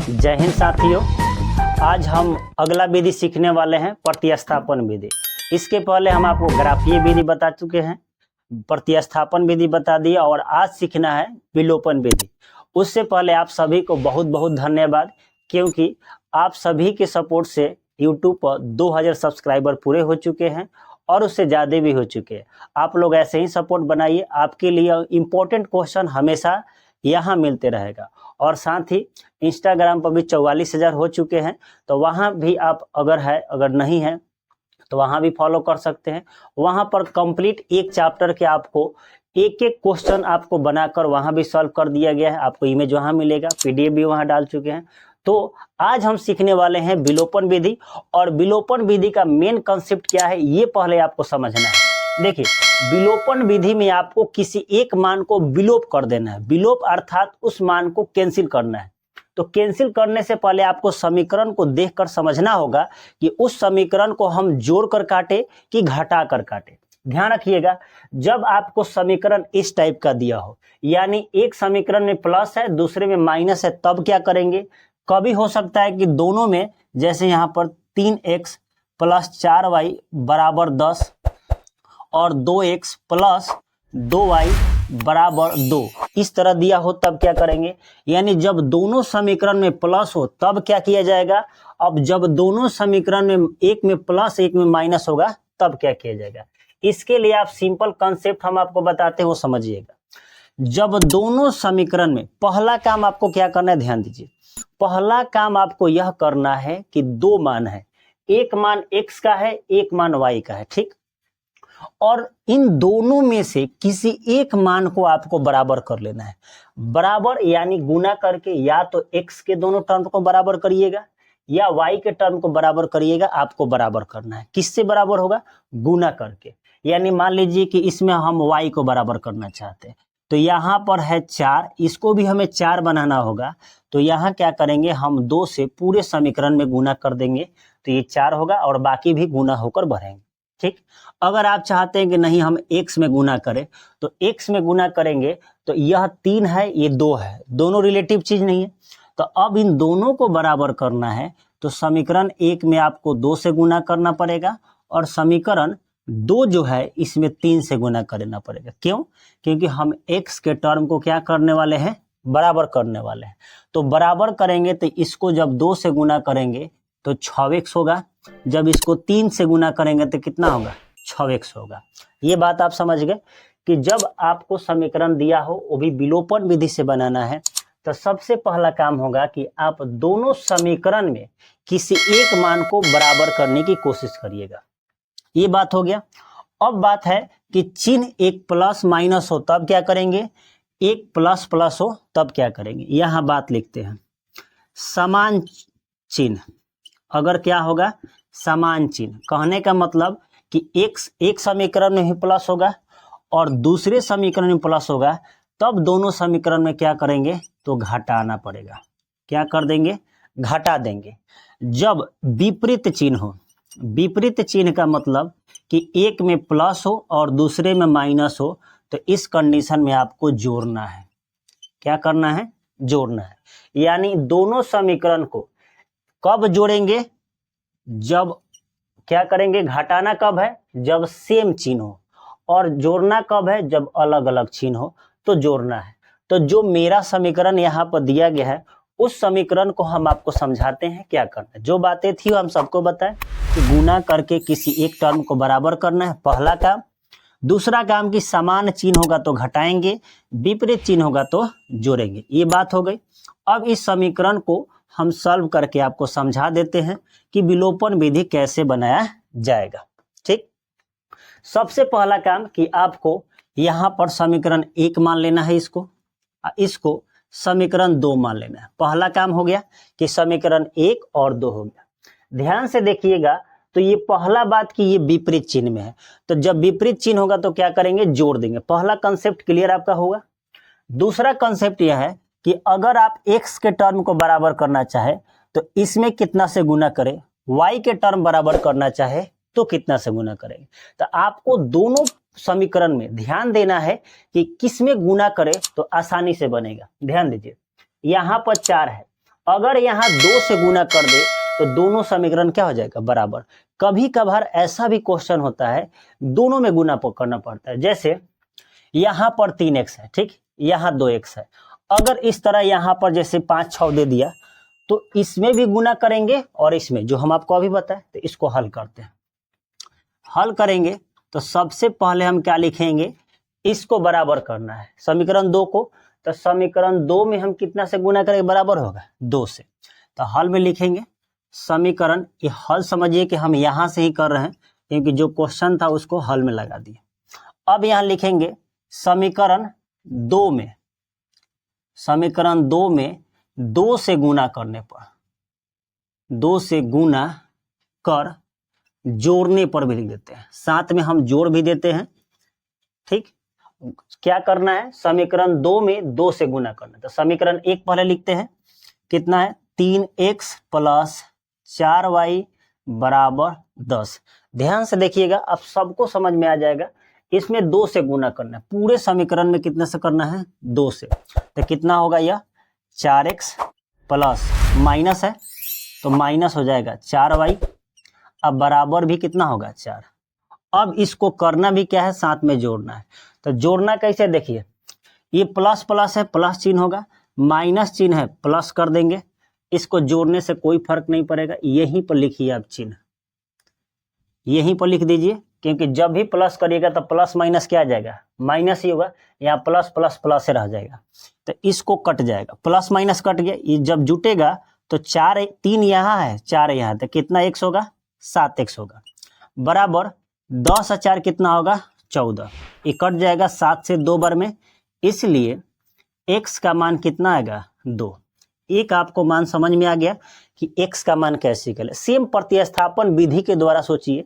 जय हिंद साथियों, आज हम अगला विधि सीखने वाले हैं प्रतिस्थापन विधि। इसके पहले हम आपको ग्राफीय विधि बता चुके हैं, प्रतिस्थापन विधि बता दिया और आज सीखना है विलोपन विधि। उससे पहले आप सभी को बहुत बहुत धन्यवाद, क्योंकि आप सभी के सपोर्ट से YouTube पर 2000 सब्सक्राइबर पूरे हो चुके हैं और उससे ज़्यादा भी हो चुके हैं। आप लोग ऐसे ही सपोर्ट बनाइए, आपके लिए इम्पोर्टेंट क्वेश्चन हमेशा यहाँ मिलते रहेगा। और साथ ही इंस्टाग्राम पर भी 44,000 हो चुके हैं, तो वहाँ भी आप अगर नहीं है तो वहाँ भी फॉलो कर सकते हैं। वहाँ पर कंप्लीट एक चैप्टर के आपको एक एक क्वेश्चन आपको बनाकर वहाँ भी सॉल्व कर दिया गया है। आपको इमेज वहाँ मिलेगा, PDF भी वहाँ डाल चुके हैं। तो आज हम सीखने वाले हैं विलोपन विधि, और विलोपन विधि का मेन कंसेप्ट क्या है ये पहले आपको समझना है। देखिए, विलोपन विधि में आपको किसी एक मान को विलोप कर देना है। विलोप अर्थात उस मान को कैंसिल करना है। तो कैंसिल करने से पहले आपको समीकरण को देखकर समझना होगा कि उस समीकरण को हम जोड़ कर काटे कि घटा कर काटे। ध्यान रखिएगा, जब आपको समीकरण इस टाइप का दिया हो, यानी एक समीकरण में प्लस है दूसरे में माइनस है, तब क्या करेंगे? कभी हो सकता है कि दोनों में, जैसे यहाँ पर 3x + 4y = 10 और 2x + 2y = 2 इस तरह दिया हो, तब क्या करेंगे? यानी जब दोनों समीकरण में प्लस हो तब क्या किया जाएगा? अब जब दोनों समीकरण में एक में प्लस एक में माइनस होगा तब क्या किया जाएगा? इसके लिए आप सिंपल कंसेप्ट हम आपको बताते हैं, वो समझिएगा। जब दोनों समीकरण में, पहला काम आपको क्या करना है, ध्यान दीजिए। पहला काम आपको यह करना है कि दो मान है, एक मान x का है, एक मान y का है, ठीक। और इन दोनों में से किसी एक मान को आपको बराबर कर लेना है। बराबर यानी गुना करके, या तो x के दोनों टर्म को बराबर करिएगा या y के टर्म को बराबर करिएगा। आपको बराबर करना है, किससे बराबर होगा? गुना करके। यानी मान लीजिए कि इसमें हम y को बराबर करना चाहते हैं, तो यहाँ पर है 4, इसको भी हमें 4 बनाना होगा। तो यहाँ क्या करेंगे, हम 2 से पूरे समीकरण में गुना कर देंगे, तो ये 4 होगा और बाकी भी गुना होकर बढ़ेंगे, ठीक। अगर आप चाहते हैं कि नहीं हम x में गुना करें, तो x में गुना करेंगे तो यह 3 है, ये 2 है, दोनों रिलेटिव चीज नहीं है। तो अब इन दोनों को बराबर करना है, तो समीकरण 1 में आपको 2 से गुना करना पड़ेगा और समीकरण 2 जो है इसमें 3 से गुना करना पड़ेगा। क्यों? क्योंकि हम x के टर्म को क्या करने वाले हैं? बराबर करने वाले हैं। तो बराबर करेंगे तो इसको जब 2 से गुना करेंगे तो 6x होगा, जब इसको 3 से गुना करेंगे तो कितना होगा? 6x होगा। ये बात आप समझ गए कि जब आपको समीकरण दिया हो, वो भी विलोपन विधि से बनाना है, तो सबसे पहला काम होगा कि आप दोनों समीकरण में किसी एक मान को बराबर करने की कोशिश करिएगा। ये बात हो गया। अब बात है कि चिन्ह एक प्लस माइनस हो तब क्या करेंगे, एक प्लस प्लस हो तब क्या करेंगे। यहां बात लिखते हैं, समान चिन्ह अगर क्या होगा, समान चिन्ह, कहने का मतलब कि एक समीकरण में ही प्लस होगा और दूसरे समीकरण में प्लस होगा, तब दोनों समीकरण में क्या करेंगे, तो घटाना पड़ेगा। क्या कर देंगे? घटा देंगे। जब विपरीत चिन्ह हो, विपरीत चिन्ह का मतलब कि एक में प्लस हो और दूसरे में माइनस हो, तो इस कंडीशन में आपको जोड़ना है। क्या करना है? जोड़ना है। यानी दोनों समीकरण को कब जोड़ेंगे? जब क्या करेंगे? घटाना कब है? जब सेम चिन्ह हो, और जोड़ना कब है? जब अलग अलग चिन्ह हो, तो जोड़ना है। तो जो मेरा समीकरण यहाँ पर दिया गया है, उस समीकरण को हम आपको समझाते हैं क्या करना है। जो बातें थी हम सबको बताएं कि गुना करके किसी एक टर्म को बराबर करना है, पहला काम। दूसरा काम कि समान चिन्ह होगा तो घटाएंगे, विपरीत चिन्ह होगा तो जोड़ेंगे। ये बात हो गई। अब इस समीकरण को हम सॉल्व करके आपको समझा देते हैं कि विलोपन विधि कैसे बनाया जाएगा, ठीक। सबसे पहला काम कि आपको यहाँ पर समीकरण 1 मान लेना है, इसको समीकरण 2 मान लेना है। पहला काम हो गया कि समीकरण 1 और 2 हो गया। ध्यान से देखिएगा, तो ये पहला बात कि ये विपरीत चिन्ह में है, तो जब विपरीत चिन्ह होगा तो क्या करेंगे? जोड़ देंगे। पहला कंसेप्ट क्लियर आपका होगा। दूसरा कंसेप्ट यह है कि अगर आप x के टर्म को बराबर करना चाहे तो इसमें कितना से गुना करें, y के टर्म बराबर करना चाहे तो कितना से गुना करेंगे। तो आपको दोनों समीकरण में ध्यान देना है कि किस में गुना करें तो आसानी से बनेगा। ध्यान दीजिए, यहाँ पर 4 है अगर यहाँ 2 से गुना कर दे तो दोनों समीकरण क्या हो जाएगा, बराबर। कभी कभार ऐसा भी क्वेश्चन होता है दोनों में गुना करना पड़ता है, जैसे यहाँ पर 3x है, ठीक, यहाँ 2x है। अगर इस तरह यहाँ पर जैसे 5 6 दे दिया तो इसमें भी गुना करेंगे और इसमें, जो हम आपको अभी बताए, तो इसको हल करते हैं। हल करेंगे तो सबसे पहले हम क्या लिखेंगे, इसको बराबर करना है समीकरण 2 को, तो समीकरण 2 में हम कितना से गुना करेंगे, बराबर होगा 2 से। तो हल में लिखेंगे समीकरण, ये हल समझिए कि हम यहाँ से ही कर रहे हैं क्योंकि जो क्वेश्चन था उसको हल में लगा दिए। अब यहाँ लिखेंगे समीकरण 2 में, समीकरण 2 में 2 से गुना करने पर, 2 से गुना कर जोड़ने पर भी लिख देते हैं, साथ में हम जोड़ भी देते हैं, ठीक। क्या करना है, समीकरण 2 में 2 से गुना करना है। तो समीकरण 1 पहले लिखते हैं, कितना है, 3x + 4y बराबर 10। ध्यान से देखिएगा, अब सबको समझ में आ जाएगा। इसमें 2 से गुना करना है, पूरे समीकरण में कितने से करना है, 2 से। तो कितना होगा यह, 4x प्लस माइनस है तो माइनस हो जाएगा 4y, अब बराबर भी कितना होगा, 4। अब इसको करना भी क्या है, साथ में जोड़ना है। तो जोड़ना कैसे, देखिए ये प्लस प्लस है, प्लस चिन्ह होगा, माइनस चिन्ह है, प्लस कर देंगे। इसको जोड़ने से कोई फर्क नहीं पड़ेगा, यहीं पर लिखिए आप चिन्ह, यहीं पर लिख दीजिए, क्योंकि जब भी प्लस करिएगा तो प्लस माइनस क्या आ जाएगा, माइनस ही होगा। यहाँ प्लस प्लस प्लस रह जाएगा, तो इसको कट जाएगा, प्लस माइनस कट गया। ये जब जुटेगा तो 4 3 यहाँ है, 4 यहाँ है, तो कितना x होगा, 7x होगा, बराबर 10 और 4 कितना होगा, 14। ये कट जाएगा 7 से 2 बार में, इसलिए x का मान कितना आएगा, 2। एक आपको मान समझ में आ गया कि x का मान कैसे निकले। सेम प्रतिस्थापन विधि के द्वारा सोचिए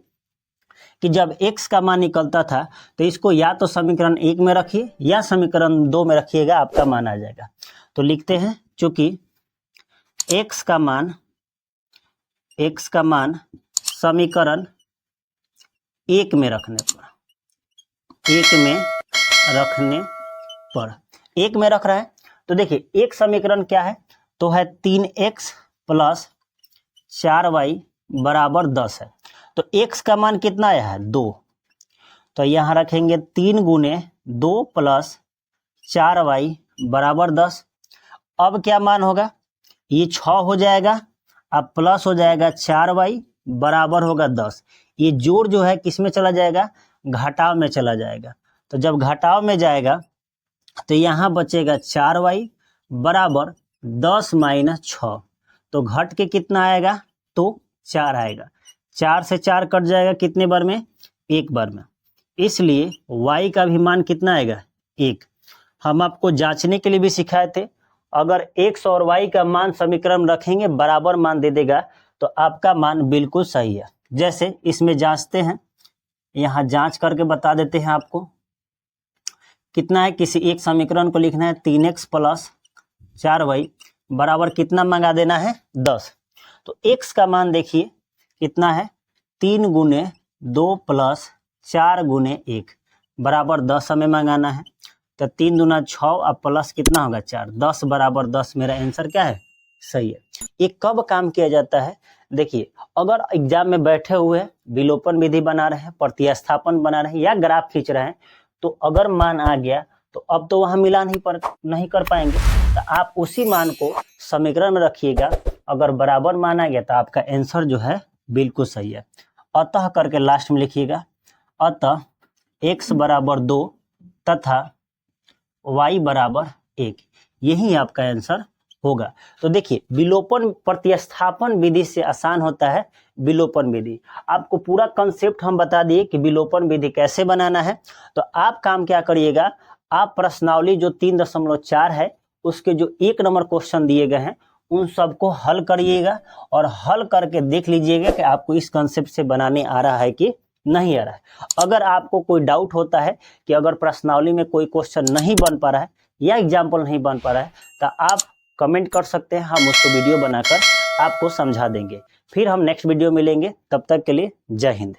कि जब x का मान निकलता था तो इसको या तो समीकरण 1 में रखिए या समीकरण 2 में रखिएगा, आपका मान आ जाएगा। तो लिखते हैं, चूंकि x का मान समीकरण 1 में रखने पर 1 में रख रहा है, तो देखिए एक समीकरण क्या है, तो है 3x + 4y बराबर 10 है। तो x का मान कितना आया है, 2। तो यहाँ रखेंगे 3 × 2 + 4y बराबर 10। अब क्या मान होगा, ये 6 हो जाएगा, अब प्लस हो जाएगा 4y बराबर होगा 10। ये जोड़ जो है किस में चला जाएगा, घटाव में चला जाएगा। तो जब घटाव में जाएगा तो यहाँ बचेगा 4y बराबर 10 - 6। तो घट के कितना आएगा, तो 4 आएगा। 4 से 4 कट जाएगा कितने बार में, 1 बार में, इसलिए y का भी मान कितना आएगा, 1। हम आपको जांचने के लिए भी सिखाए थे, अगर x और y का मान समीकरण रखेंगे बराबर मान दे देगा तो आपका मान बिल्कुल सही है। जैसे इसमें जांचते हैं, यहाँ जांच करके बता देते हैं आपको कितना है। किसी एक समीकरण को लिखना है 3x + 4y बराबर कितना मंगा देना है, 10। तो x का मान देखिए कितना है, 3 × 2 + 4 × 1 बराबर 10 हमें मंगाना है। तो 3 दूना 6 और प्लस कितना होगा, 4, 10 बराबर 10 मेरा आंसर क्या है, सही है। ये कब काम किया जाता है, देखिए अगर एग्जाम में बैठे हुए विलोपन विधि बना रहे हैं, प्रतिस्थापन बना रहे हैं या ग्राफ खींच रहे हैं, तो अगर मान आ गया तो अब तो वहाँ मिला नहीं कर पाएंगे, तो आप उसी मान को समीकरण में रखिएगा। अगर बराबर मान आ गया तो आपका आंसर जो है बिल्कुल सही है। अतः करके लास्ट में लिखिएगा, अतः x बराबर 2 तथा y बराबर 1, यही आपका आंसर होगा। तो देखिए विलोपन प्रतिस्थापन विधि से आसान होता है विलोपन विधि। आपको पूरा कंसेप्ट हम बता दिए कि विलोपन विधि कैसे बनाना है। तो आप काम क्या करिएगा, आप प्रश्नावली जो 3.4 है उसके जो 1 नंबर क्वेश्चन दिए गए हैं उन सबको हल करिएगा और हल करके देख लीजिएगा कि आपको इस कंसेप्ट से बनाने आ रहा है कि नहीं आ रहा है। अगर आपको कोई डाउट होता है कि अगर प्रश्नावली में कोई क्वेश्चन नहीं बन पा रहा है या एग्जाम्पल नहीं बन पा रहा है तो आप कमेंट कर सकते हैं, हम उसको वीडियो बनाकर आपको समझा देंगे। फिर हम नेक्स्ट वीडियो मिलेंगे, तब तक के लिए जय हिंद।